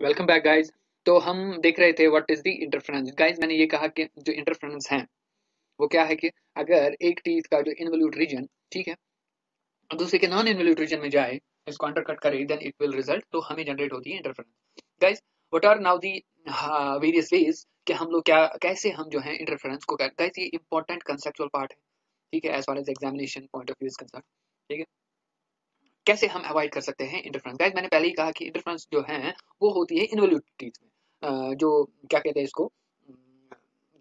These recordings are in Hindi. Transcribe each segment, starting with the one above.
Welcome back guys. तो हम देख रहे थे what is the interference. Guys मैंने ये कहा कि जो इंटरफेरेंस है वो क्या है कि अगर एक टीथ का जो इन्वोल्यूट रीजन, ठीक है, दूसरे के नॉन इन्वोल्यूट रीजन में जाए, इसको अंडरकट करे, देन इट विल रिजल्ट, तो हमें जनरेट होती है interference. Guys what are now the various ways कि हम लोग क्या कैसे हम जो है इंटरफेरेंस को करते हैं। गाइस ये इंपॉर्टेंट कंसेप्चुअल पार्ट है, ठीक है, as far as examination point of view is concern. ठीक है, कैसे हम अवॉइड कर सकते हैं इंटरफेरेंस। गाइस मैंने पहले ही कहा कि इंटरफेरेंस जो है वो होती है इन्वोल्यूट टीथ में। जो क्या कहते हैं इसको,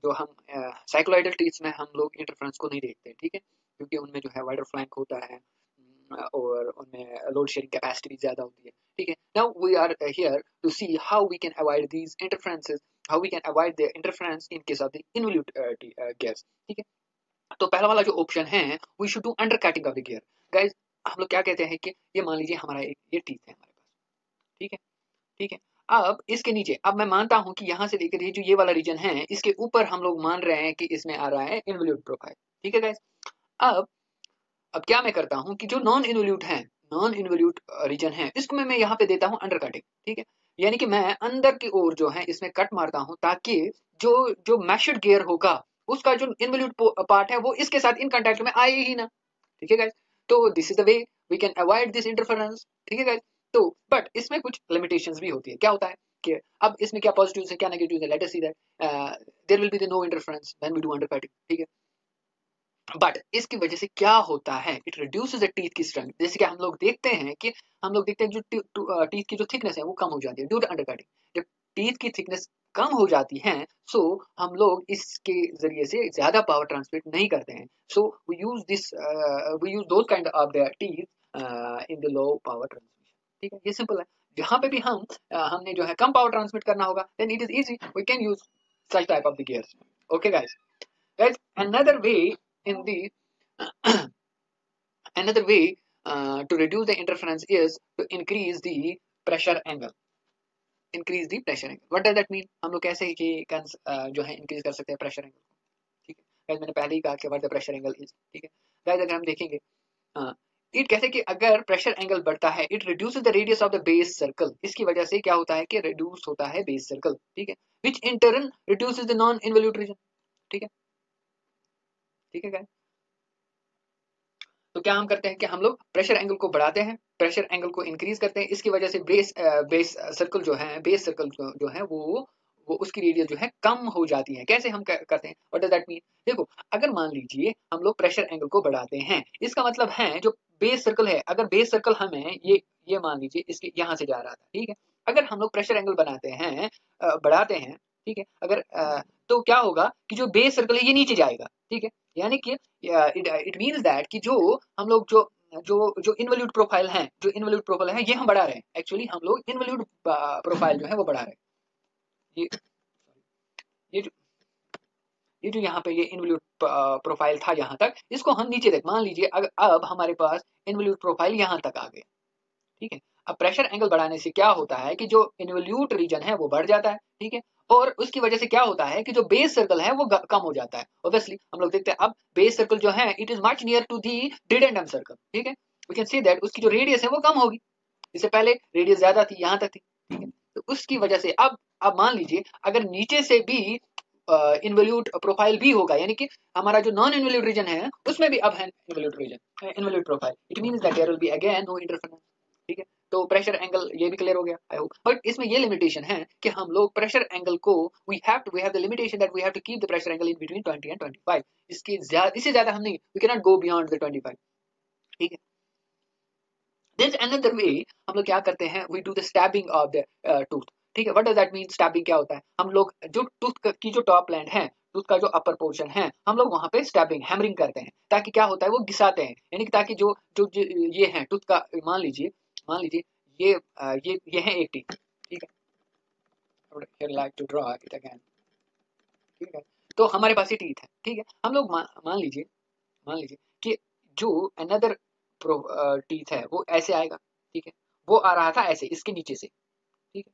जो हम साइक्लोइडल टीथ में हम लोग इंटरफेरेंस को नहीं देखते, ठीक है, क्योंकि उनमें जो है वाइडर फ्लैंक होता है और उनमें लोड शेयरिंग कैपेसिटी भी ज्यादा होती है। ठीक है, now we are here to see how we can avoid these interferences, how we can avoid the interference in case of the involute gears. ठीक है, तो पहला वाला जो ऑप्शन है, we should do under cutting of the gear. Guys हम लोग क्या कहते हैं कि ये मान लीजिए हमारा एक ये टीथ है हमारे पास, ठीक है, ठीक है, अब इसके नीचे, अब मैं मानता हूं कि यहां से लेकर ये जो ये वाला रीजन है इसके ऊपर हम लोग मान रहे हैं कि इसमें आ रहा है इन्वोल्यूट प्रोफाइल। ठीक है गाइस, अब अब क्या मैं करता हूं कि जो नॉन इन्वोल्यूट है, नॉन इन्वोल्यूट रीजन है, इसको मैं यहाँ पे देता हूं अंडर कटिंग। ठीक है, यानी कि मैं अंदर की ओर जो है इसमें कट मारता हूं ताकि जो जो मैशड गियर होगा उसका जो इन्वोल्यूट पार्ट है वो इसके साथ इन कांटेक्ट में आए ही ना। ठीक है गाइस, तो this is the way we can avoid this interference. ठीक है गाइस, तो बट इसमें कुछ लिमिटेशंस भी होती है। क्या होता है कि अब इसमें क्या पॉजिटिव्स है क्या नेगेटिव्स है, let us see that there will be the no interference when we do under cutting. ठीक है, बट इसकी वजह से क्या होता है, इट रिड्यूसेस द टीथ की स्ट्रेंथ। जैसे कि हम लोग देखते हैं कि हम लोग देखते हैं जो टीथ की जो थिकनेस है वो कम हो जाती है ड्यू टू अंडर कटिंग। जब टीथ की थिकनेस कम हो जाती है, सो हम लोग इसके जरिए से ज्यादा पावर ट्रांसमिट नहीं करते हैं। So we use this, we use those kind of the teeth in the low power transmission. ठीक है, ये सिंपल है। जहां पे भी हम हमने जो है कम पावर ट्रांसमिट करना होगा, then it is easy, we can use such type of the gears. Okay guys, guys, another way in the another way to reduce the interference is to increase the pressure angle. Increase the pressure angle, what does that mean? हम लोग कैसे कि जो है इंक्रीज कर सकते हैं प्रेशर एंगल। ठीक है गाइस, मैंने पहले ही कहा कि what the pressure angle is. ठीक है गाइस, अगर हम देखेंगे इट कहते हैं कि अगर प्रेशर एंगल बढ़ता है, it reduces the radius of the base circle. इसकी वजह से क्या होता है कि रिड्यूस होता है बेस सर्कल। ठीक है, which in turn reduces the non involute region. ठीक है, ठीक है गाइस, तो क्या हम करते हैं कि हम लोग प्रेशर एंगल को बढ़ाते हैं, प्रेशर एंगल को इंक्रीज करते हैं। इसकी वजह से बेस सर्कल जो है, बेस सर्कल जो है वो उसकी रेडियस जो है कम हो जाती है। कैसे हम करते हैं, व्हाट डज दैट मीन? देखो, अगर मान लीजिए हम लोग प्रेशर एंगल को बढ़ाते हैं, इसका मतलब है जो बेस सर्कल है, अगर बेस सर्कल हमें ये मान लीजिए इसके यहाँ से जा रहा था, ठीक है, अगर हम लोग प्रेशर एंगल बनाते हैं, बढ़ाते हैं, ठीक है, अगर तो क्या होगा कि जो बेस सर्कल है ये नीचे जाएगा। ठीक है, यानी कि इट मीन्स दैट कि जो हम लोग जो जो जो इन्वोल्यूट प्रोफाइल है, जो इन्वोल्यूट प्रोफाइल है ये हम बढ़ा रहे हैं। एक्चुअली हम लोग इन्वोल्यूट प्रोफाइल जो है वो बढ़ा रहे हैं। ये ये जो ये जो यहाँ पे ये इन्वोल्यूट प्रोफाइल था यहाँ तक, इसको हम नीचे तक मान लीजिए, अब हमारे पास इन्वोल्यूट प्रोफाइल यहाँ तक आ गया। ठीक है, अब प्रेशर एंगल बढ़ाने से क्या होता है कि जो इन्वोल्यूट रीजन है वो बढ़ जाता है। ठीक है, और उसकी वजह से क्या होता है कि जो बेस सर्कल है वो कम हो जाता है। ऑब्वियसली हम लोग देखते हैं अब बेस सर्कल जो है it is much near to the dedendum circle. ठीक है, वी कैन सी दैट उसकी जो रेडियस है वो कम होगी, इससे पहले रेडियस ज्यादा थी, यहाँ तक थी। ठीक है, तो उसकी वजह से अब मान लीजिए अगर नीचे से भी इन्वोल्यूट प्रोफाइल भी होगा, यानी कि हमारा जो नॉन इन्वोल्यूट रीजन है उसमें भी अब है involute region, involute profile, it means that there will be again no interference. ठीक है, तो प्रेशर एंगल ये भी क्लियर हो गया आई होप। बट इसमें ये लिमिटेशन है कि हम लोग प्रेशर एंगल को we have the limitation that we have to keep the pressure angle in between 20 and 25। इससे ज्यादा हम नहीं, we can not go beyond the 25। ठीक है, देयर इज अनदर वे, हम लोग क्या करते हैं, we do the stubbing of the tooth. ठीक है, what does that mean? Stubbing क्या होता है, हम लोग जो टूथ की जो टॉप लैंड है, टूथ का जो अपर पोर्शन है, हम लोग वहां पे स्टैबिंग हैमरिंग करते हैं, ताकि क्या होता है वो घिसाते हैं, यानी कि ताकि जो ये है टूथ का, मान लीजिए ये है एक टीथ। ठीक है, I would here like to draw it again। ठीक है, तो हमारे पास ये टीथ है। ठीक है, हम लोग मान लीजिए कि जो अनदर टीथ है वो ऐसे आएगा। ठीक है, वो आ रहा था ऐसे इसके नीचे से। ठीक है,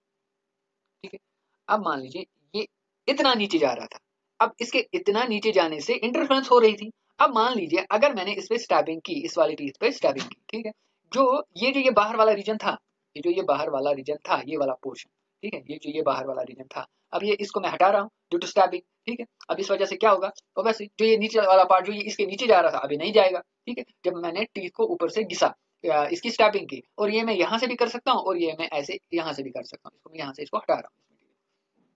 ठीक है, अब मान लीजिए ये इतना नीचे जा रहा था, अब इसके इतना नीचे जाने से इंटरफेरेंस हो रही थी। अब मान लीजिए अगर मैंने इस पे स्टैबिंग की, इस वाली टीथ पे स्टैबिंग की, ठीक है, जो ये बाहर वाला रीजन था, ये बाहर वाला रीजन था, ये वाला पोर्शन, ठीक है, ये जो ये बाहर वाला रीजन था, अब ये इसको मैं हटा रहा हूँ ड्यू टू स्टैबिंग। ठीक है, अब इस वजह से क्या होगा, ऑब्वियसली जो ये नीचे वाला पार्ट जो ये इसके नीचे जा रहा था अभी नहीं जाएगा। ठीक है, जब मैंने टीथ को ऊपर से घिसा इसकी स्टैबिंग की, और ये मैं यहाँ से भी कर सकता हूँ और ये मैं ऐसे यहाँ से भी कर सकता हूँ, इसको मैं यहाँ से इसको हटा रहा हूँ।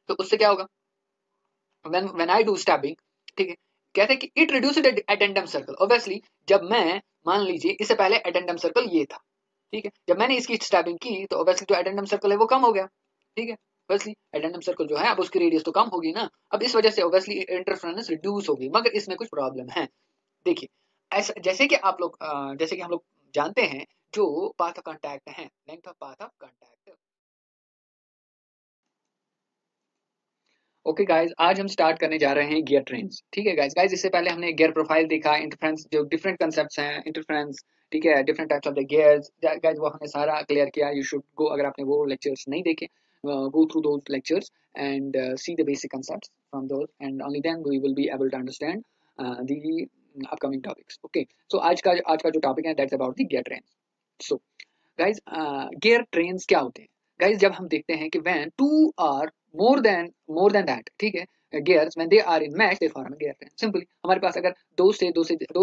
तो उससे क्या होगा, when I do stabbing, ठीक है, कहते हैं कि it reduces the addendum circle। obviously जब मैं मान लीजिए इससे पहले addendum circle ये था, ठीक है, जब मैंने इसकी स्टैबिंग की तो obviously जो addendum circle है वो कम हो गया। ठीक है, obviously addendum circle जो है अब उसकी रेडियस तो कम होगी ना, अब इस वजह से obviously इंटरफेरेंस रिड्यूस होगी, मगर इसमें कुछ प्रॉब्लम है। देखिए, ऐसा जैसे कि आप लोग जैसे कि हम लोग जानते हैं जो पाथ ऑफ कांटेक्ट है, length of path of contact. Okay guys, आज हम स्टार्ट करने जा रहे हैं गियर ट्रेन्स। ठीक है गाइस, इससे पहले हमने गियर प्रोफाइल देखा, इंटरफेरेंस, जो डिफरेंट कांसेप्ट्स हैं इंटरफेरेंस, ठीक है, different types of the gears guys, वो हमने सारा क्लियर किया। यू शुड गो, अगर आपने वो लेक्चर्स नहीं देखे, go through those lectures and see the basic concepts from those, and only then we will be able to understand the upcoming topics. Okay, so आज का जो टॉपिक है that's about the gear trains. So guys, gear trains क्या होते हैं गाइज, जब हम देखते हैं कि when two or more than that, ठीक है, gears when they are in match they form gear train. Simply हमारे पास अगर दो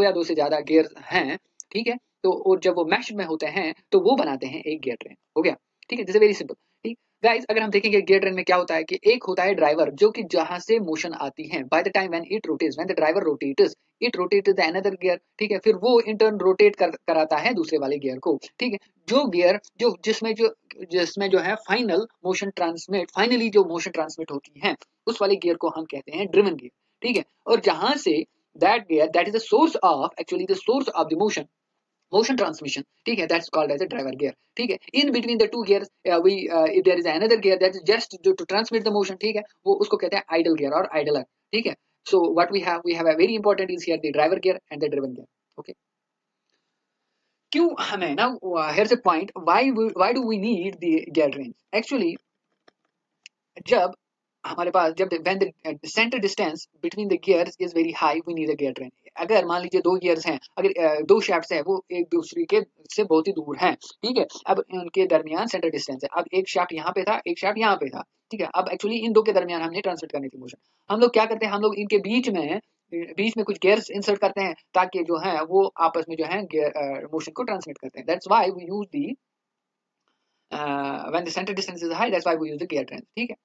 या दो से ज्यादा गियर हैं, ठीक है, तो और जब वो मैच में होते हैं तो वो बनाते हैं एक गियर ट्रेन। हो गया, ठीक है, दिस इज वेरी सिंपल। ठीक गाइज, अगर हम देखेंगे गियर ट्रेन में क्या होता है कि एक होता है ड्राइवर, जो कि जहां से मोशन आती है, bye the time when it rotates, when the driver rotates it rotates the another gear. ठीक है, फिर वो इन टर्न रोटेट कराता है दूसरे वाले गियर को। ठीक है, जो गियर जिसमें जो है फाइनली जो मोशन ट्रांसमिट होती है, उस वाले गियर को हम कहते हैं ड्रिवन गियर। ठीक है, और जहां से that gear that is the source of actually the source of the motion transmission, ठीक है, that's called as a driver gear. ठीक है, in between the two gears we if there is another gear that is just to transmit the motion, ठीक है, वो उसको कहते हैं आइडल गियर और आइडलर। ठीक है, so what we have a very important is here the driver gear and the driven gear. Okay, क्यों हमें ना, here's a point, why do we need the gear trains actually, जब हमारे पास जब when the center distance between the gears is very high we need a gear train। अगर मान लीजिए दो गियर्स हैं, अगर दो शाफ्ट्स हैं, वो एक दूसरे के से बहुत ही दूर हैं, ठीक है, अब उनके दरमियान सेंटर डिस्टेंस है, अब एक शाफ्ट यहाँ पे था, एक शाफ्ट यहाँ पे था, ठीक है, अब एक्चुअली इन दो के दरमियान हमने ट्रांसमिट करने की मोशन, हम लोग क्या करते हैं, हम लोग इनके बीच में कुछ गियर्स इंसर्ट करते हैं, ताकि जो है वो आपस में जो है मोशन को ट्रांसमिट करते हैं। That's why we use the when the centre distance is high, that's why we use the gear train. ठीक है,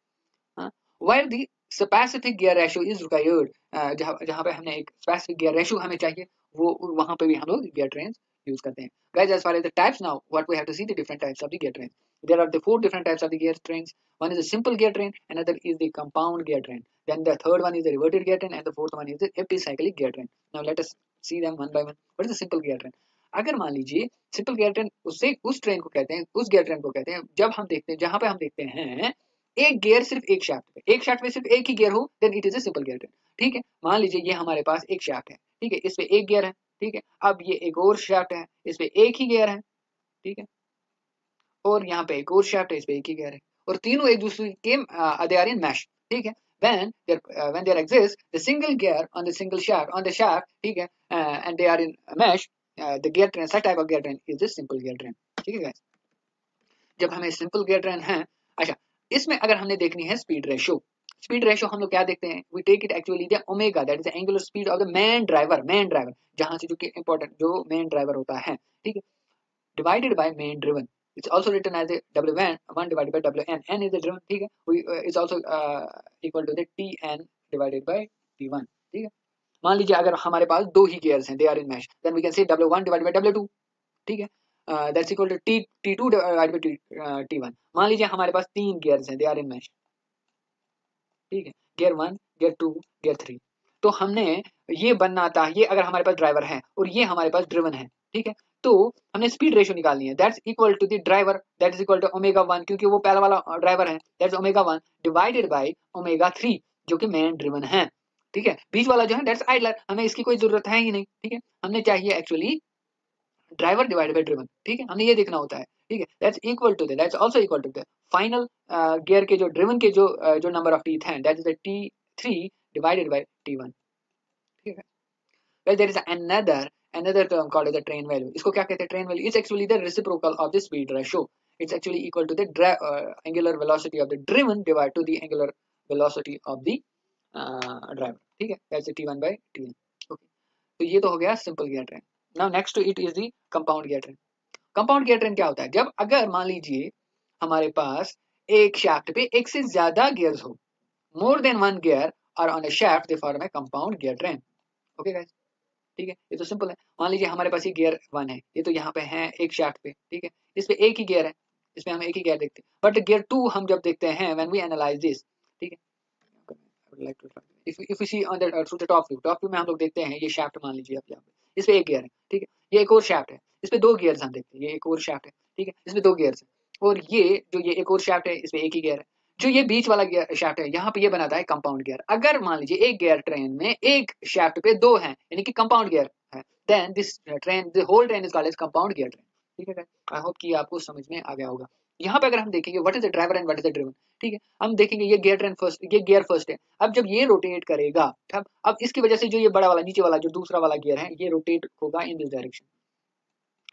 where the specific gear ratio is required, जहाँ पे हमने एक specific gear ratio हमें चाहिए, वो वहाँ पे भी हम लोग gear trains use करते हैं। Guys, as far as the types now, what we have to see the different types of the gear trains. There are the 4 different types of the gear trains. One is a simple gear train, another is the compound gear train. Then the third one is the reverted gear train, and the fourth one is the epicyclic gear train. Now let us see them one by one. What is the simple gear train? अगर मान लीजिए सिंपल गियर ट्रेन, उस ट्रेन को कहते हैं, उस गियर ट्रेन को कहते हैं जब हम देखते हैं, जहां पे हम देखते हैं एक गियर सिर्फ एक शाफ्ट पे सिर्फ एक ही गियर हो, then it is a simple gear train. ठीक है, मान लीजिए ये हमारे पास एक शाफ्ट है, ठीक है, इस पे एक गियर है, ठीक है, अब ये एक और शाफ्ट है, इस पे एक ही गियर है, ठीक है, और यहाँ पे एक और शाफ्ट है, इस पे एक ही गियर है, और तीनों एक दूसरे के दे आर इन मैश। ठीक है, when there exists the single gear on the shaft, ठीक है, and they are in mesh, the gear train, such type of gear train is the simple gear train। ठीक है guys, जब हमें सिंपल गियर ट्रेन है, अच्छा, इसमें अगर हमने देखनी है स्पीड रेशियो हम लोग क्या देखते हैं, we take it actually the omega, that is the angular speed of the main driver, जहां से जो कि इंपॉर्टेंट जो मेन ड्राइवर होता है, ठीक है, divided by main driven, it's also written as W1 divided by WN, N is the driven, ठीक है, it's also equal to the TN divided by T1। ठीक है, मान लीजिए अगर हमारे पास दो ही गियर्स हैं, they are in mesh, then we can say W1 divided by W2, ठीक है, that's equal to T2 divided by T1। मान लीजिए हमारे पास तीन गियर्स हैं, दे आर इन मैश, ठीक है, गियर 1, गियर 2, गियर 3, तो हमने ये बनना था, ये अगर हमारे पास ड्राइवर है और ये हमारे पास ड्रिवन है, ठीक है, तो हमने स्पीड रेशियो निकालनी है, that's equal to the driver, that is equal to omega 1, क्योंकि वो पहला वाला ड्राइवर है, that's omega 1 divided by omega 3, जो कि मेन ड्रिवन है। ठीक है, बीच वाला जो है दैट्स आइडलर, हमें इसकी कोई जरूरत है ही नहीं। ठीक है, हमने चाहिए actually driver divided by driven. ठीक है, हमने ये देखना होता है। ठीक है, that's equal to that's also equal to the final gear के जो ड्रिवन के जो नंबर ऑफ टीथ हैं, that is the T3 divided by T1। ठीक है, well there is another term called as the train value, इसको क्या कहते हैं, train value is actually the reciprocal of the speed ratio, it's actually equal to the angular velocity of the driven divided to the angular velocity of the driver, ठीक है, that's t1 by tn. okay, तो ये तो हो गया simple gear train. Now next to it is the compound gear train. Compound gear train क्या होता है? जब अगर मान लीजिए हमारे पास एक शाफ्ट पे एक से ज्यादा गियर्स हो, मोर देन वन गियर और on a shaft they form A compound gear train. Okay guys, ठीक है, ये तो सिंपल है. मान लीजिए हमारे पास ये गियर 1 है, ये तो यहाँ पे है एक शाफ्ट पे, ठीक है, इस पे एक ही गियर है, इसमें हम एक ही गियर देखते हैं. बट गियर 2 हम जब देखते हैं व्हेन वी एनालाइज दिस, ठीक है, if we see on the through the top view में हम लोग देखते हैं ये शाफ्ट मान लीजिए आप यहाँ पे, इस पे एक गियर है, ठीक है, ये एक और शाफ्ट है, इस पे दो गियर्स हम देखते हैं, ये एक और शाफ्ट है, ठीक है, इसमें दो गियर्स है, और ये जो ये एक और शाफ्ट है इसमें एक ही गियर है. जो ये बीच वाला गियर शाफ्ट है यहाँ पे ये बनाता है कंपाउंड गियर. अगर मान लीजिए एक गियर ट्रेन में एक शाफ्ट पे दो हैं, यानी कि कंपाउंड गियर है, then this train the whole train is called as compound gear train. ठीक है, आई होप कि आपको समझ में आ गया होगा. यहाँ पे अगर हम देखेंगे what is the driver and what is the driven, ठीक है, हम देखेंगे ये गियर ट्रेन फर्स्ट, ये गियर फर्स्ट है. अब जब ये रोटेट करेगा, अब इसकी वजह से जो ये बड़ा वाला नीचे वाला जो दूसरा वाला गियर है ये रोटेट होगा इन दिस डायरेक्शन,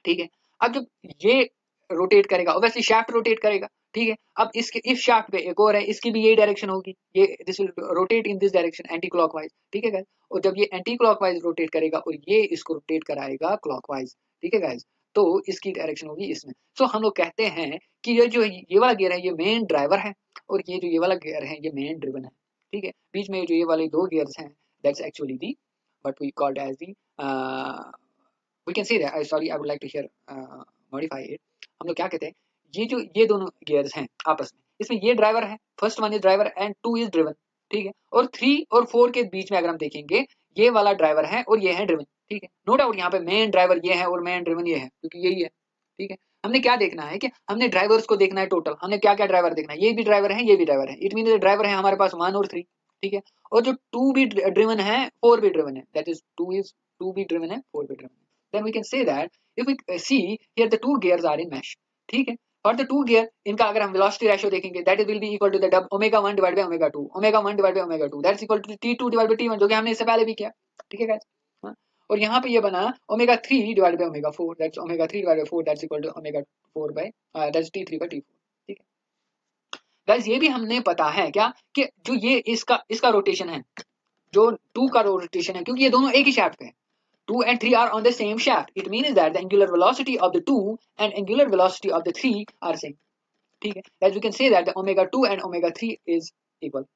ठीक है. अब जब ये रोटेट करेगा ऑब्वियसली शाफ्ट रोटेट करेगा, ठीक है. अब इसके इस शाफ्ट पे एक और है, इसकी भी यही डायरेक्शन होगी, ये this will rotate in this direction anti clockwise, ठीक है गाइस. और जब ये एंटी क्लॉकवाइज रोटेट करेगा और ये इसको रोटेट कराएगा क्लॉकवाइज, ठीक है गाइस, तो इसकी डायरेक्शन होगी इसमें. सो हम लोग कहते हैं कि ये जो ये वाला गियर है ये मेन ड्राइवर है, और ये जो ये वाला गियर है ये मेन ड्रिवन है, ठीक है. बीच में जो ये वाले दो गियर्स हैं that's actually the what we called as the we can say that sorry I would like to here modify it. हम लोग क्या कहते हैं, ये दोनों गियर्स हैं आपस में, इसमें ये ड्राइवर है, first one is driver and two is driven, ठीक है. और 3 और 4 के बीच में अगर हम देखेंगे ये वाला ड्राइवर है और ये है ड्रिवन, ठीक है. नो डाउट यहाँ पे मेन ड्राइवर ये है और मेन ड्रिवन ये है क्योंकि यही है, ठीक है. हमने क्या देखना है कि हमने ड्राइवर्स को देखना है टोटल, हमने क्या क्या ड्राइवर देखना है, ये भी ड्राइवर है ये भी ड्राइवर है, इट मीन ड्राइवर है हमारे पास 1 और 3, ठीक है. और जो 2 भी ड्रिवन है 4 भी ड्रिवन है, दैट इज 2 भी ड्रिवन है 4 भी ड्रिवन है. Then we can say that if we see here the two gears are in mesh, ठीक है. और the two gear इनका अगर हम velocity ratio देखेंगे that will be equal to the omega 1 divided by omega 2, omega 1 divided by omega 2 that's equal to t2 divided by t1 जो कि हमने इससे पहले भी किया, ठीक है guys. और यहाँ पे ये बना omega 3 divided by omega 4 that's omega 3 divided by 4 that's equal to omega 4 by that's t3 by t4, ठीक है guys. ये भी हमने पता है क्या कि जो ये इसका रोटेशन है, जो 2 का रोटेशन है, क्योंकि ये दोनों एक ही शाफ्ट पे है, 2 and 3 are on the same shaft. It means that the angular velocity of the 2 and angular velocity of the 3 are same. ठीक है, as we can say that the omega 2 and omega 3 is equal.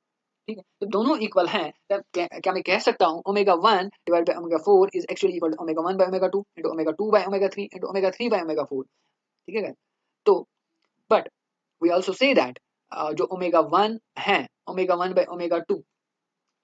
ठीक है, तो दोनों इक्वल हैं. तब क्या मैं कह सकता हूँ omega 1 divided by omega 4 is actually equal to omega 1 by omega 2 into omega 2 by omega 3 into omega 3 by omega 4. ठीक है, तो but we also say that जो omega 1 है omega 1 by omega 2,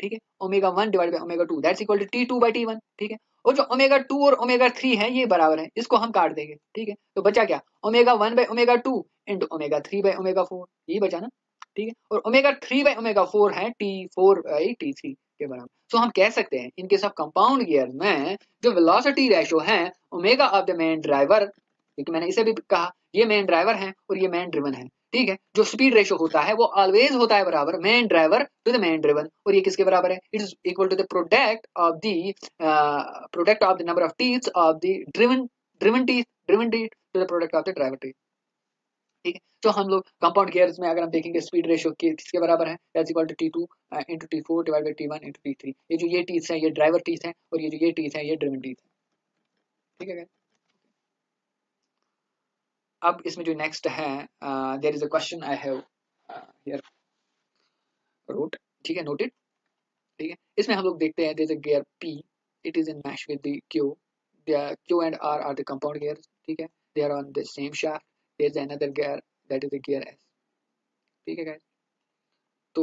ठीक है, omega 1 divide by omega 2 that's equal to t2 by t1, ठीक है. और जो ओमेगा 2 और ओमेगा 3 है ये बराबर है, इसको हम काट देंगे, ठीक है. तो बचा क्या, omega 1 bye omega 2 into omega 3 bye omega 4, ये बचा ना, ठीक है. और ओमेगा 3 बाय ओमेगा 4 है t4 बाय t3 के बराबर. सो हम कह सकते हैं इनके सब कंपाउंड गियर में जो वेलोसिटी रेशियो है omega of the main driver, क्योंकि मैंने इसे भी कहा ये मेन ड्राइवर है और ये मेन ड्रिवन है, ठीक है. जो स्पीड रेशियो होता है वो ऑलवेज होता है बराबर main driver to the main driven, और ये किसके बराबर है, it is equal to the product of the number of teeths of the driven teeth to the product of the driver teeth, ठीक है. तो हम लोग कंपाउंड गियर्स में अगर हम देखेंगे स्पीड रेशियो किसके बराबर है, that's equal to t2 into t4 divide by t1 into t3. ये जो ये टीथ्स हैं ये ड्राइवर टीथ हैं और ये जो ये टीथ हैं ये ड्रिवन टीथ है, ठीक है. अब इसमें जो नेक्स्ट है there is a question I have here wrote, ठीक है, नोटेड, ठीक है. इसमें हम लोग देखते हैं there is a gear P, it is in mesh with the Q, Q and R are the compound gears, ठीक है, they are on the same shaft. there is another gear that is the gear S, ठीक है guys. तो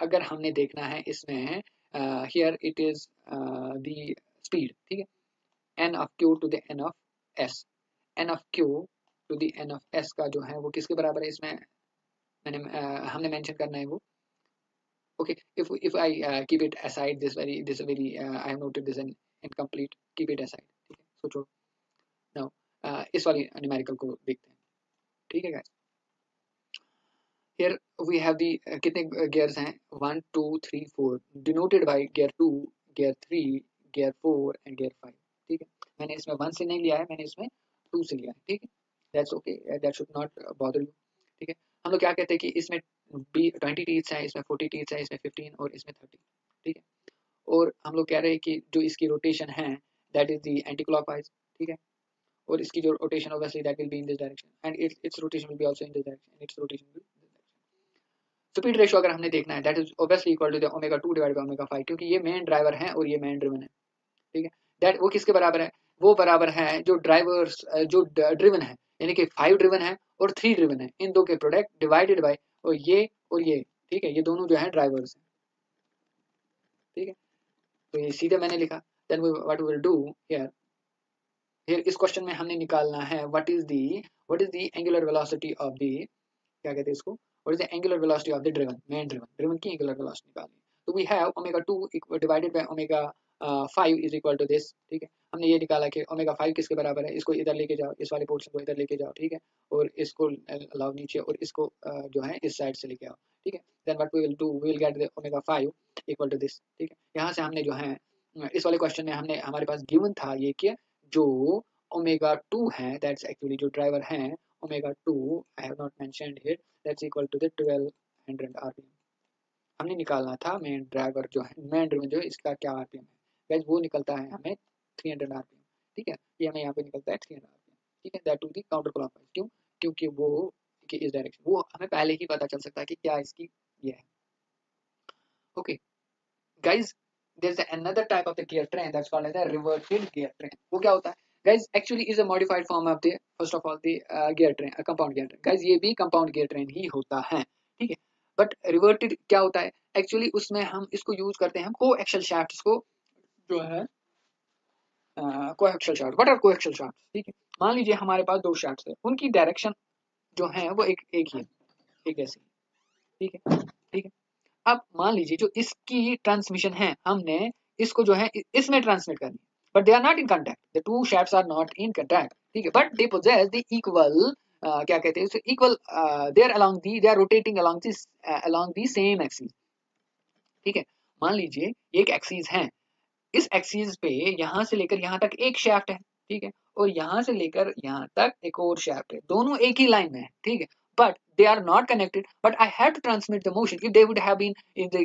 अगर हमने देखना है इसमें here it is the speed, ठीक है, n of Q to the n of S, n of Q to the n of S का जो है वो किसके बराबर है, इसमें मैंने हमने मेंशन करना है वो. okay, if I keep it aside this very I have noted this in incomplete, keep it aside, ठीक है. so छोड़ो. now इस वाली न्यूमेरिकल को देखते हैं, ठीक है guys. here we have the कितने गियर्स हैं 1 2 3 4 denoted by gear 2 gear 3 gear 4 and gear 5, ठीक है. मैंने इसमें 1 से नहीं लिया है, मैंने इसमें 2 से लिया है, ठीक है. That's okay, that should not bother you, ठीक है। हम लोग क्या कहते हैं कि इसमें 20 टीथ्स हैं, इसमें 40 टीथ्स हैं, इसमें 15 और इसमें 30, ठीक है। और हम लोग कह रहे हैं कि जो इसकी रोटेशन है that is the anti clockwise, ठीक है। और इसकी जो rotation obviously that will be in this direction and its rotation will be also in this direction, its rotation will speed ratio अगर हमने देखना है that is obviously equal to the omega 2 divided by omega 5, क्योंकि ये मेन ड्राइवर है और ये मेन ड्रिवन है, ठीक है। दैट वो किसके बराबर है, वो बराबर है जो ड्राइवर्स जो ड्रिवन है, यानी कि 5 ड्रिवन है और 3 ड्रिवन है, इन दो के प्रोडक्ट डिवाइडेड बाय और ये, ठीक है, ये दोनों जो है ड्राइवर्स हैं, ठीक है। तो ये सीधे मैंने लिखा, then what we will do here, इस क्वेश्चन में हमने निकालना है what is the angular velocity of the, क्या कहते हैं इसको, what is the angular velocity of the driven, main driven की एंगुलर वेलोसिटी निकालनी है। तो we have omega 2 divided by omega 5 is equal to this, ठीक है। हमने ये निकाला कि ओमेगा 5 किसके बराबर है, इसको इधर लेके जाओ, इस वाले पोर्शन को इधर लेके जाओ, ठीक है, और इसको लाओ नीचे और इसको जो है इस साइड से लेके आओ, ठीक है। Then what we will do, we will get the omega 5 equal to this, ठीक है। यहाँ से हमने जो है इस वाले क्वेश्चन में हमने हमारे पास गिवन था ये कि जो ओमेगा 2 है दैट्स एक्चुअली जो ड्राइवर है omega 2, I have not mentioned here, that's equal to the 1200 RPM. हमने निकालना था मेन ड्राइवर जो है, मेन ड्रिवन जो है इसका क्या आरपीएम है, गाइस वो निकलता है हमें 300 आरपीएम, ठीक है। ये हमें यहाँ पे निकलता है 300 आरपीएम, ठीक है, that to the counter clockwise, क्यों, क्योंकि वो कि इस डायरेक्शन वो हमें पहले ही पता चल सकता है कि क्या इसकी ये है। Okay guys, there's another type of the gear train that's called as a reverted gear train. वो क्या होता है guys, actually is a modified form of the first of all the gear train, a compound gear train guys, ये भी compound gear train ही होता है, ठीक है। बट रिवर्टेड क्या होता है एक्चुअली, उसमें हम इसको यूज करते हैं, हम कोएक्सियल शाफ्ट्स को जो है coaxial shaft, what are coaxial shafts, ठीक है। मान लीजिए हमारे पास दो शाफ्ट्स है, उनकी डायरेक्शन जो है वो एक ही है, एक जैसी, ठीक है, ठीक है। अब मान लीजिए जो इसकी ट्रांसमिशन है हमने इसको जो है इसमें ट्रांसमिट करनी है, but they are not in contact, the two shafts are not in contact, ठीक है, but they possess the equal क्या कहते हैं equal, they are along the, they are rotating along the same axis, ठीक है। मान लीजिए एक एक्सिस है, इस एक्सिस पे यहां से लेकर यहां तक एक शाफ्ट है, ठीक है, और यहां से लेकर यहां तक एक और शाफ्ट है, दोनों एक ही लाइन में है, ठीक है, but they are not connected, but I have to transmit the motion, if they would have been in the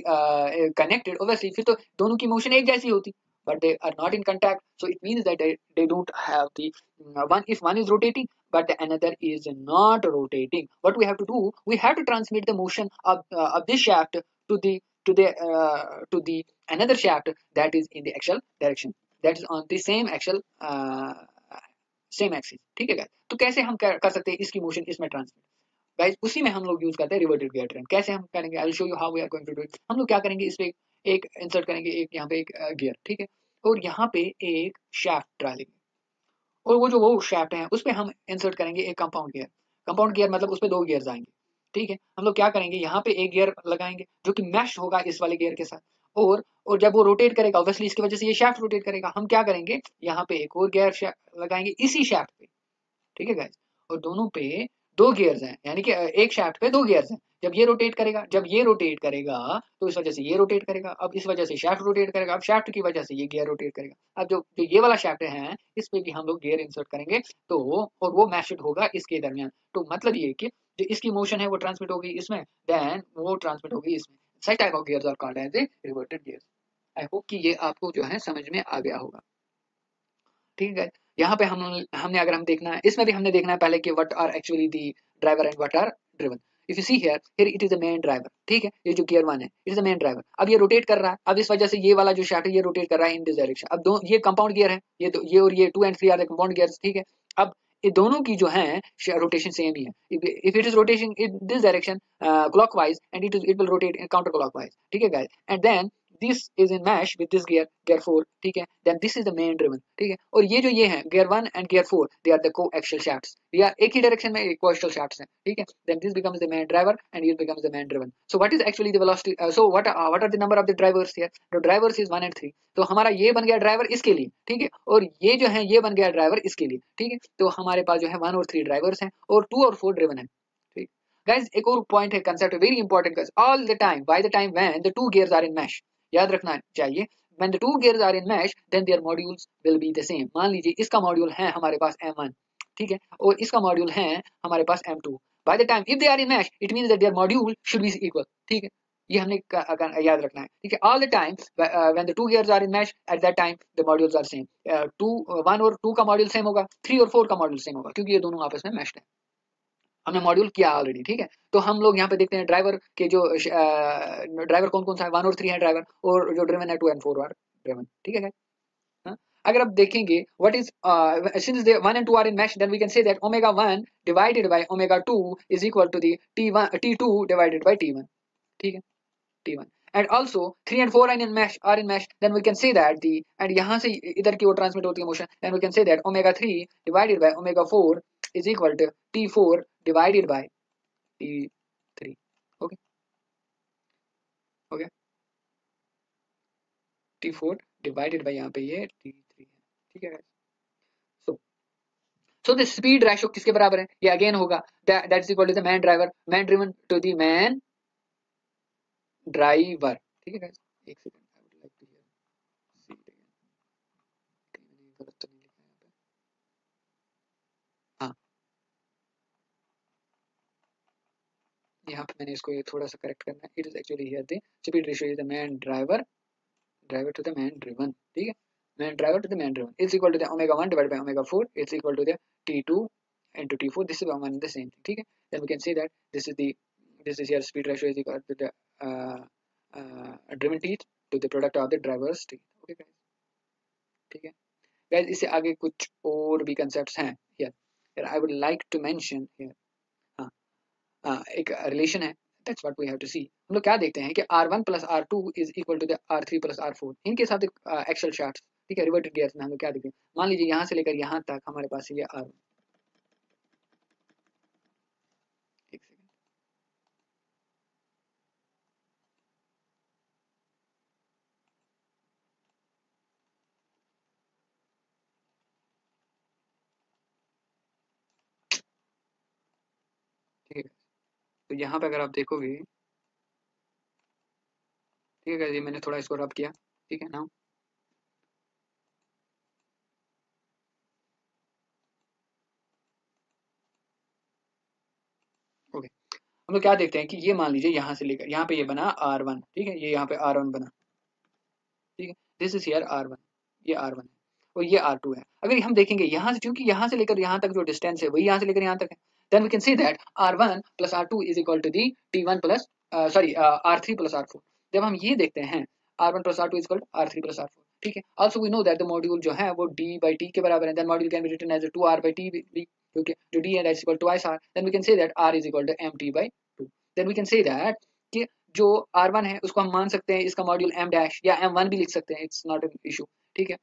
connected obviously फिर तो दोनों की मोशन एक जैसी होती, but they are not in contact, so it means that they don't have the one, if one is rotating but the another is not rotating, what we have to do, we have to transmit the motion of this shaft to the another shaft that is in the axial direction, that is on the same axial same axis, ठीक है गाइस। तो कैसे हम कर सकते हैं इसकी मोशन इसमें ट्रांसमिट, गाइस उसी में हम लोग यूज करते हैं रिवर्टेड गियर ट्रेन। कैसे हम करेंगे, I will show you how we are going to do it. हम लोग क्या करेंगे, इस पे एक इंसर्ट करेंगे, एक यहाँ पे एक गियर, ठीक है, और यहाँ पे एक शाफ्ट डालेंगे, और वो शाफ्ट है उस पे हम इंसर्ट करेंगे एक कंपाउंड गियर। कंपाउंड गियर मतलब उसमें दो गियर्स आएंगे, ठीक है। हम लोग क्या करेंगे, यहाँ पे एक गियर लगाएंगे जो कि मैश होगा इस वाले गियर के साथ, और जब वो रोटेट करेगा ऑब्वियसली इसकी वजह से ये शाफ्ट रोटेट करेगा, हम क्या करेंगे यहाँ पे एक और गियर लगाएंगे इसी शाफ्ट पे, ठीक है गाइस। और दोनों पे दो गियर्स हैं, यानी कि एक शाफ्ट पे दो गियर्स हैं, जब ये रोटेट करेगा तो इस वजह से ये रोटेट करेगा, अब इस वजह से शाफ्ट रोटेट करेगा, अब शाफ्ट की वजह से ये गियर रोटेट करेगा। अब जो ये वाला शाफ्ट है इस पे भी हम लोग गियर इंसर्ट करेंगे, तो और वो मैशड होगा इसके दरमियान, तो मतलब ये कि जो इसकी मोशन है वो ट्रांसमिट होगी इसमें, देन वो ट्रांसमिट होगी इसमें। Such type of gears are called as a reverted gears. I hope कि ये आपको जो है समझ में आ गया होगा, ठीक है। यहाँ पे हमने अगर हम देखना है, इसमें भी हमने देखना है पहले कि what are actually the driver and what are driven. If you see here it is the main driver, ठीक है, ये जो गियर 1 है it is the main driver. अब ये रोटेट कर रहा है, अब इस वजह से ये वाला जो शाफ्ट है ये रोटेट कर रहा है इन दिस डायरेक्शन। अब दो ये कंपाउंड गियर है, ये और ये 2 and 3 are the compound gears, ठीक है। अब ये दोनों की जो है रोटेशन सेम ही है, if it is rotation in this direction clockwise and it will rotate in counter clockwise, ठीक है guys, and then this is in mesh with this gear 4, ठीक है, then this is the main driven, ठीक है। और ये है gear 1 and gear 4 they are the coaxial shafts, they are एक ही डायरेक्शन में coaxial shafts हैं, ठीक है। then this becomes the main driver and it becomes the main driven। so what is actually the velocity, so what are the number of the drivers here, the drivers is 1 and 3, तो हमारा ये बन गया ड्राइवर इसके लिए, ठीक है, और ये जो है ये बन गया ड्राइवर इसके लिए, ठीक है। तो हमारे पास जो है 1 और 3 ड्राइवर्स हैं और 2 और 4 ड्रिवन है, ठीक। गाइस एक और पॉइंट है, concept very important guys, all the time by the time when the two gears are in mesh, याद रखना चाहिए, when the two gears are in mesh then their modules will be the same। मान लीजिए इसका मॉड्यूल है हमारे पास m1, ठीक है, और इसका मॉड्यूल है हमारे पास m2। By the time if they are in mesh it means that their module should be equal, ठीक है, ये हमने याद रखना है, ठीक है। All the time when the two gears are in mesh at that time the modules are same, 1 और 2 का मॉड्यूल सेम होगा, 3 और 4 का मॉड्यूल सेम होगा, क्योंकि ये दोनों आपस में मैश्ड है, हमने मॉड्यूल किया ऑलरेडी, ठीक है। तो हम लोग यहाँ पे देखते हैं ड्राइवर के जो ड्राइवर कौन कौन सा है, 1 और 3 है ड्राइवर, और जो ड्रिवन है 2 and 4 आर ड्रिवन, ठीक है। हाँ? अगर आप देखेंगे what is since they 1 and 2 are in mesh, then we can say that omega 1 divided by omega 2 is equal to the T2 divided by T1, ठीक है, T1। and also 3 and 4 are in mesh, then we can say that the, and यहाँ से इधर की ओर ट्रांसमिट होती है motion, then we can say that omega 3 divided by omega 4 is equal to T4 divided by T3, okay, okay, T4 divided by यहाँ पे ये T3 है, ठीक है। so the speed ratio किसके बराबर है, ये अगेन होगा that is equal to the man driven to the man driver, ठीक है guys, एक second, I would like to hear see it again, कहीं गलत तो नहीं लिखा यहाँ पे, हाँ यहाँ पे मैंने इसको थोड़ा सा करेक्ट करना है, it is actually here the speed ratio is the main driver to the main driven, ठीक है, main driver to the main driven is equal to the omega 1 divided by omega 4 is equal to the T2 into T4, this is one and the same thing, ठीक है। then we can say that this is here speed ratio is equal to the driven teeth to the product of the driver's teeth, okay guys, ठीक है guys। इससे आगे कुछ और भी concepts हैं here I would like to mention here, एक रिलेशन है, that's what we have to see। हम लोग क्या देखते हैं कि R1 plus R2 is equal to the R3 plus R4, इनके साथ एक्सल शार्ट्स, ठीक है, रिवर्टेड गियर्स में हम लोग क्या देखते हैं, मान लीजिए यहाँ से लेकर यहाँ तक हमारे पास ये R1, एक सेकंड, ठीक है, तो यहाँ पे अगर आप देखोगे, ठीक है, ये मैंने थोड़ा इसको रब किया, ठीक है ना, ओके। हम लोग क्या देखते हैं कि ये मान लीजिए यहाँ से लेकर यहाँ पे ये बना R1, ठीक है, ये यहाँ पे R1 बना, ठीक है, दिस इज हियर R1, ये R1 है और ये R2 है। अगर हम देखेंगे यहाँ से, क्योंकि यहाँ से लेकर यहाँ तक जो डिस्टेंस है वही यहाँ से लेकर यहाँ तक है, then we can see that R1 plus R2 is equal to the T1 plus R3 plus R4। जब हम ये देखते हैं R1 plus R2 is equal to R3 plus R4, ठीक है। Also we know that the module जो है वो D by T के बराबर है, then module can be written as 2R by T, क्योंकि जो D है that is equal to twice R, then we can say that R is equal to MT by 2। then we can say that कि जो R1 है उसको हम मान सकते हैं इसका मॉड्यूल M डैश या M1 भी लिख सकते हैं, इट्स नॉट एन इशू, ठीक है,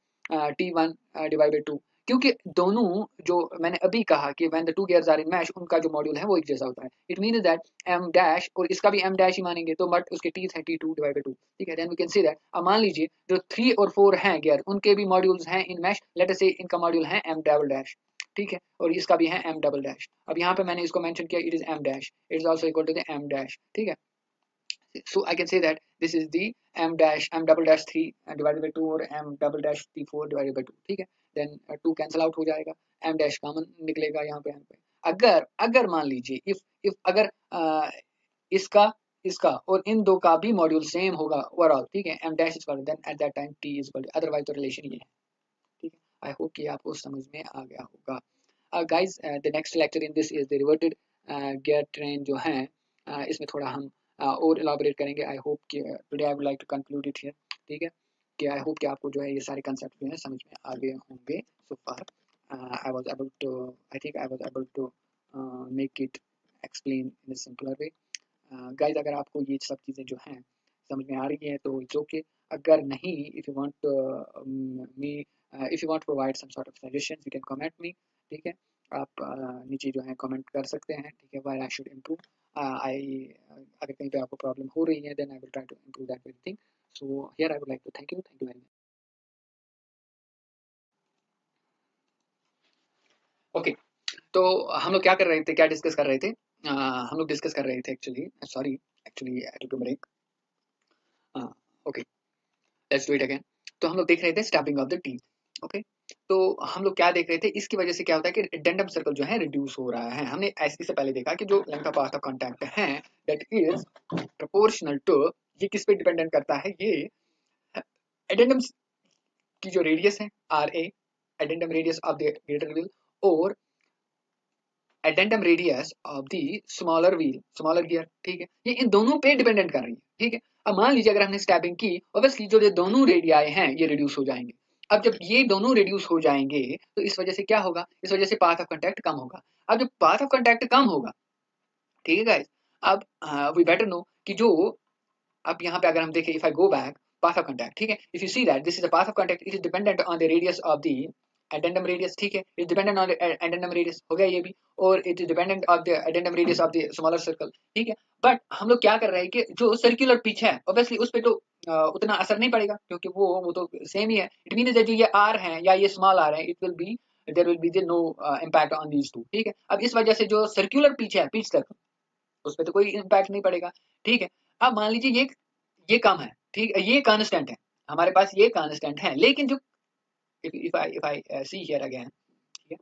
T1 डिवाइड बाई 2, क्योंकि दोनों जो मैंने अभी कहा कि when the two gears are in mesh उनका जो मॉड्यूल है वो एक जैसा होता है, it means that M dash और इसका भी M डैश ही मानेंगे, तो बट उसके टीथ है T2 डिवाइड बाई 2, ठीक है। Then we can see that, अब मान लीजिए जो 3 और 4 हैं गियर उनके भी मॉड्यूल्स हैं इन मैश, लेट अस से इनका मॉड्यूल है M डबल डैश, ठीक है, और इसका भी है M डबल डैश। अब यहाँ पे मैंने इसको मेंशन किया, it is M dash, it is also equal to the M dash, ठीक है। So I can say that this is the m double dash 3 divided by 2 और m double dash T4 divided by 2, ठीक है। then 2 कैंसिल आउट हो जाएगा, m डैश कॉमन निकलेगा यहाँ पे, अगर अगर मान लीजिए इफ अगर इसका इसका और इन दो का भी मॉड्यूल सेम होगा ओवरऑल, ठीक है, m dash is equal then at that time t is equal, otherwise तो रिलेशन ये है, ठीक है। आई होप कि आपको समझ में आ गया होगा। Guys the next lecture in this is the reverted gear train जो है, इसमें थोड़ा हम और इलाबोरेट करेंगे। आई होप कि today I would like to conclude it here, ठीक है, कि आई होप कि आपको जो है ये सारे कंसेप्ट जो है समझ में आ गए होंगे so far. I was able to, I think I was able to make it explain in a simpler way. Guys अगर आपको ये सब चीज़ें जो हैं समझ में आ रही हैं तो इट्स ओके, अगर नहीं, if you want me if you want provide some sort of suggestions you can comment me, ठीक है, आप नीचे जो है कमेंट कर सकते हैं, ठीक है, why I should improve, I अगर कहीं पे आपको प्रॉब्लम हो रही है then I will try to improve that very thing. So here I would like to thank you very much. Okay, तो हम लोग क्या कर रहे थे, क्या डिस्कस कर रहे थे, हम लोग डिस्कस कर रहे थे actually, sorry actually I took a break, okay let's do it again. तो हम लोग देख रहे थे stubbing of the teeth, okay. तो हम लोग क्या देख रहे थे, इसकी वजह से क्या होता है कि एडेंडम सर्कल जो है रिड्यूस हो रहा है। हमने इससे पहले देखा कि जो length of path of contact है दैट इज प्रोपोर्शनल टू, ये किस पे डिपेंडेंट करता है, ये एडेंडम की जो रेडियस है R A, addendum radius of the greater wheel, और addendum radius of the smaller wheel, smaller gear, ठीक है, ये इन दोनों पे डिपेंडेंट कर रही है, ठीक है। अब मान लीजिए अगर हमने स्टैबिंग की, ऑब्वियसली जो ये दोनों रेडियाई हैं ये रिड्यूस हो जाएंगे। अब जब ये दोनों रिड्यूस हो जाएंगे तो इस वजह से क्या होगा, इस वजह से पाथ ऑफ कांटेक्ट कम होगा। अब जब पाथ ऑफ कांटेक्ट कम होगा, ठीक है गाइस, अब वी बेटर नो कि जो, अब यहाँ पे अगर हम देखें, if I go back, path of contact, ठीक है, if you see that this is the path of contact, it is dependent on the radius of the addendum radius, ठीक है, it dependent on addendum radius, हो गया ये भी, और it is dependent of the addendum radius of the smaller circle, ठीक है। बट हम लोग क्या कर रहे हैं कि जो सर्कुलर पिच है ऑब्वियसली उस पे तो उतना असर नहीं पड़ेगा, क्योंकि वो तो सेम ही है। इट मीन्स दैट जो ये आर है या ये स्मॉल आर है, it will be, there will be no impact on these two, ठीक है। अब इस वजह से जो सर्कुलर पिच है, पिच तक, उस पर तो कोई इम्पैक्ट नहीं पड़ेगा, ठीक है। अब मान लीजिए ये कम है, ठीक है, ये कांस्टेंट है, हमारे पास ये कांस्टेंट है, लेकिन जो if I see here again, ठीक है।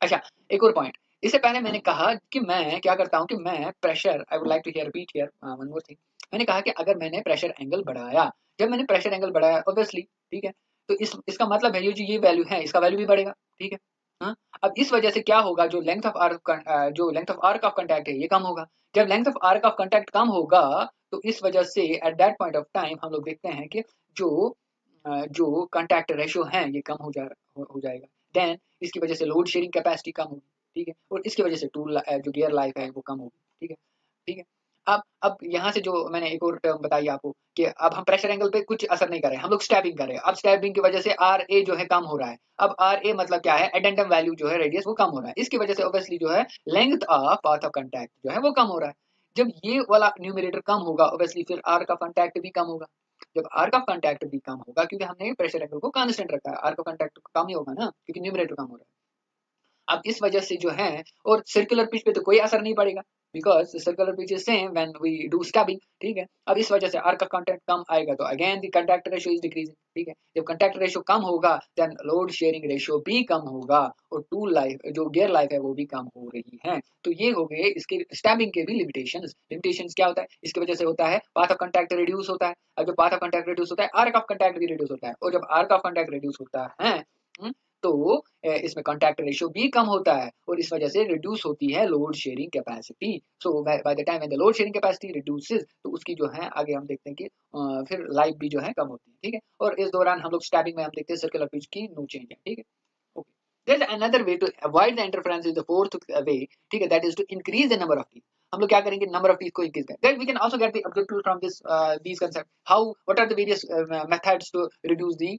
अच्छा, एक और पॉइंट, इससे पहले मैंने कहा कि मैं क्या करता हूं कि मैं pressure, I would like to here repeat here one more thing, मैंने कहा कि अगर मैंने प्रेशर एंगल बढ़ाया, जब मैंने प्रेशर एंगल बढ़ाया ऑब्वियसली, ठीक है, तो इसका मतलब है ये जो ये वैल्यू है इसका वैल्यू भी बढ़ेगा, ठीक है। हाँ, अब इस वजह से क्या होगा, जो लेंथ ऑफ आर्क, जो length of arc of contact है ये कम होगा। जब length of arc of contact कम होगा तो इस वजह से at that point of time हम लोग देखते हैं कि जो जो कांटेक्ट रेशियो है ये कम हो जाएगा। देन इसकी वजह से लोड शेयरिंग कैपेसिटी कम होगी, ठीक है, और इसकी वजह से टूल जो गियर लाइफ है वो कम होगी, ठीक है, ठीक है। अब यहाँ से जो मैंने एक और टर्म बताई आपको कि अब हम प्रेशर एंगल पे कुछ असर नहीं कर रहे हैं, हम लोग स्टैबिंग कर रहे हैं। अब स्टैबिंग की वजह से आर ए जो है कम हो रहा है। अब आर ए मतलब क्या है, एडेंडम वैल्यू जो है रेडियस वो कम हो रहा है, इसकी वजह से ऑब्वियसली जो है length of path of contact जो है वो कम हो रहा है। जब ये वाला न्यूमरेटर कम होगा ऑब्वियसली फिर आर का कांटेक्ट भी कम होगा। जब आर्क ऑफ कांटेक्ट भी कम होगा, क्योंकि हमने प्रेशर एंगल को कांस्टेंट रखा है, आर्क ऑफ कांटेक्ट कम ही होगा ना, क्योंकि न्यूमरेटर कम हो रहा है। अब इस वजह से जो है, और सर्कुलर पिच पे तो कोई असर नहीं पड़ेगा, because circular pitch is same when we do stubbing, ठीक है। अब इस वजह से आर्क का कांटेक्ट कम आएगा तो again the contact ratio is decreasing, ठीक है। जब कांटेक्ट रेशियो कम होगा देन लोड शेयरिंग रेशियो भी कम होगा, और टूल लाइफ जो गियर लाइफ है वो भी कम हो रही है। तो ये हो गए इसके स्टैबिंग के भी लिमिटेशंस। लिमिटेशंस क्या होता है, इसकी वजह से होता है पाथ ऑफ कांटेक्ट रिड्यूस होता है। अब जब पाथ ऑफ कांटेक्ट रिड्यूस होता है आर्क ऑफ कांटेक्ट भी रिड्यूस होता है, और जब आर्क ऑफ कांटेक्ट रिड्यूस होता है तो इसमें कांटेक्ट रेशियो भी कम होता है, और इस वजह से रिड्यूस होती है load sharing capacity. So bye the time when the load sharing capacity reduces, तो उसकी जो है आगे हम देखते हैं कि फिर लाइफ भी जो है कम होती है, ठीक है। और इस दौरान हम लोग स्टैबिंग में हम देखते हैं सर्कुलर पिच की नो चेंज है, ठीक है। Okay, there is another way to avoid the interference is the fourth way, ठीक है, that is to increase the number of teeth. हम लोग क्या करेंगे, नंबर ऑफ टीथ को इंक्रीज करें। That we can also get the objective from this these concept, how what are the various methods to reduce the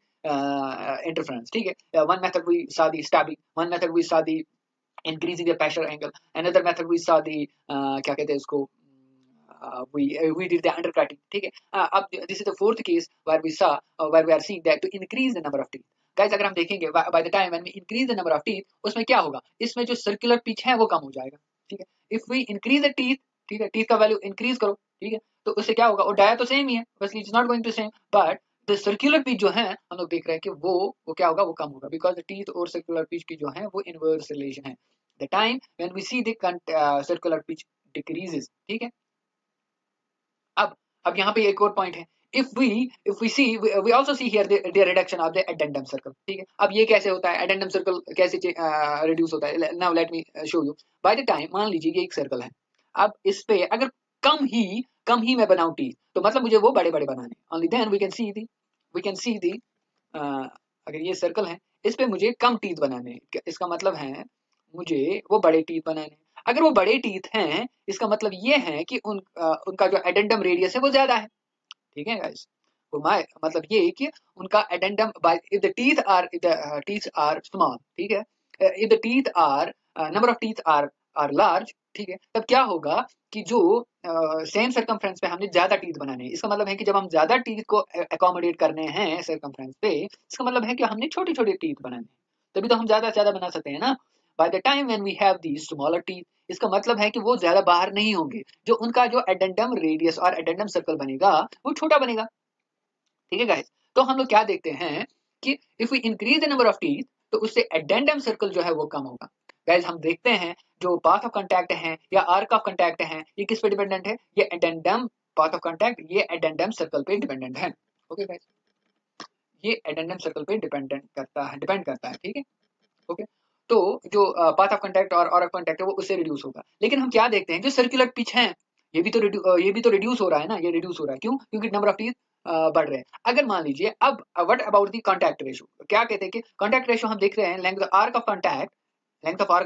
interference, ठीक है। One method we saw the stabbing, one method we saw the increasing the pressure angle, another method we saw the क्या कहते हैं इसको, we did the undercutting, ठीक है। अब this is the fourth case where we saw where we are seeing that to increase the number of teeth, guys अगर हम देखेंगे by the time when we increase the number of teeth, उसमें क्या होगा, इसमें जो circular pitch है वो कम हो जाएगा, ठीक है। if we increase the teeth, ठीक है, teeth का वैल्यू इंक्रीज करो, ठीक है, तो उससे क्या होगा, और डाया तो सेम ही है, बस it's not going to same, but the circular pitch जो है हम लोग देख रहे हैं कि वो क्या होगा, वो कम होगा, बिकॉज द टीथ और सर्कुलर पिच की जो है वो इनवर्स रिलेशन है। The time when we see the circular pitch decreases, ठीक है। अब यहाँ पे एक और पॉइंट है, if we see we also see here the reduction of the addendum circle, ठीक है। अब ये कैसे होता है, addendum circle कैसे रिड्यूस होता है, now let me show you। by the time मान लीजिए ये एक सर्कल है, अब इस पे अगर कम ही मैं बनाऊं टीथ, तो मतलब मुझे वो बड़े बड़े बनाने, only then we can see the अगर ये सर्कल है इस पे मुझे कम टीथ बनाने, इसका मतलब है मुझे वो बड़े टीथ बनाने। अगर वो बड़े टीथ हैं इसका मतलब ये है कि उनका जो एडेंडम रेडियस है वो ज्यादा है, ठीक है गाइस। मतलब ये कि उनका addendum if the teeth are small, ठीक है, if the teeth are number of teeth are large, ठीक है, तब क्या होगा कि जो सेम सरकमफ्रेंस पे हमने ज्यादा टीथ बनाने हैं, इसका मतलब है कि जब हम ज्यादा टीथ को अकोमोडेट करने हैं सरकमफ्रेंस पे, इसका मतलब है कि हमने छोटे छोटे टीथ बनाने हैं, तभी तो हम ज्यादा से ज्यादा बना सकते हैं ना। By the time when we have the smaller teeth, इसका मतलब है कि वो ज्यादा बाहर नहीं होंगे, जो उनका जो एडेंडम रेडियस और एडेंडम सर्कल बनेगा वो छोटा बनेगा, ठीक है गाइस। तो हम लोग क्या देखते हैं कि if we increase the number of teeth, तो उससे एडेंडम सर्कल जो है वो कम होगा। गाइस हम देखते हैं जो पाथ ऑफ कांटेक्ट है या आर्क ऑफ कांटेक्ट है, ये किस पे डिपेंडेंट है? ये एडेंडम पाथ ऑफ कांटेक्ट, ये एडेंडम सर्कल पे डिपेंडेंट है। ओके गाइस, ये एडेंडम सर्कल पे डिपेंड करता है, ठीक है। ओके, तो जो पाथ ऑफ कांटेक्ट और आर्क कांटेक्ट है वो उससे रिड्यूस होगा। लेकिन हम क्या देखते हैं, जो सर्कुलर पिच है ये भी तो रिड्यूस हो रहा है ना, ये रिड्यूस हो रहा है क्यों? क्योंकि नंबर ऑफ टीथ बढ़ रहे हैं। अगर मान लीजिए अब what about the contact ratio, क्या कहते हैं कि कांटेक्ट रेशियो हम देख रहे हैं length of arc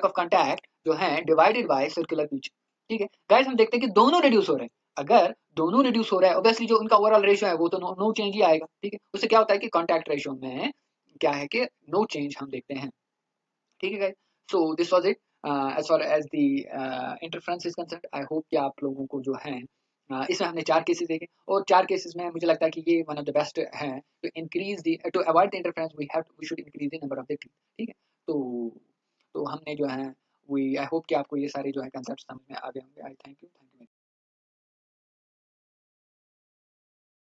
of contact जो है डिवाइडेड बाय सर्कुलर पिच, ठीक है। गाइस हम देखते हैं कि दोनों रिड्यूस हो रहे हैं। अगर दोनों रिड्यूस हो रहा है ऑब्वियसली जो उनका ओवरऑल रेशियो है वो तो नो चेंज ही आएगा, ठीक है। उससे क्या होता है कि कांटेक्ट रेशियो में क्या है कि नो चेंज हम देखते हैं, ठीक है guys. So this was it as far as the interference is concerned. I hope कि आप लोगों को जो है इसमें हमने 4 केसेस देखे और 4 केसेस में मुझे लगता है कि ये वन ऑफ द बेस्ट है। To avoid the interference we should increase the number of the teeth, ठीक है। तो हमने जो है वी आई होप कि आपको ये सारे जो है कंसेप्ट समझ में आ गए होंगे। आई थैंक यू।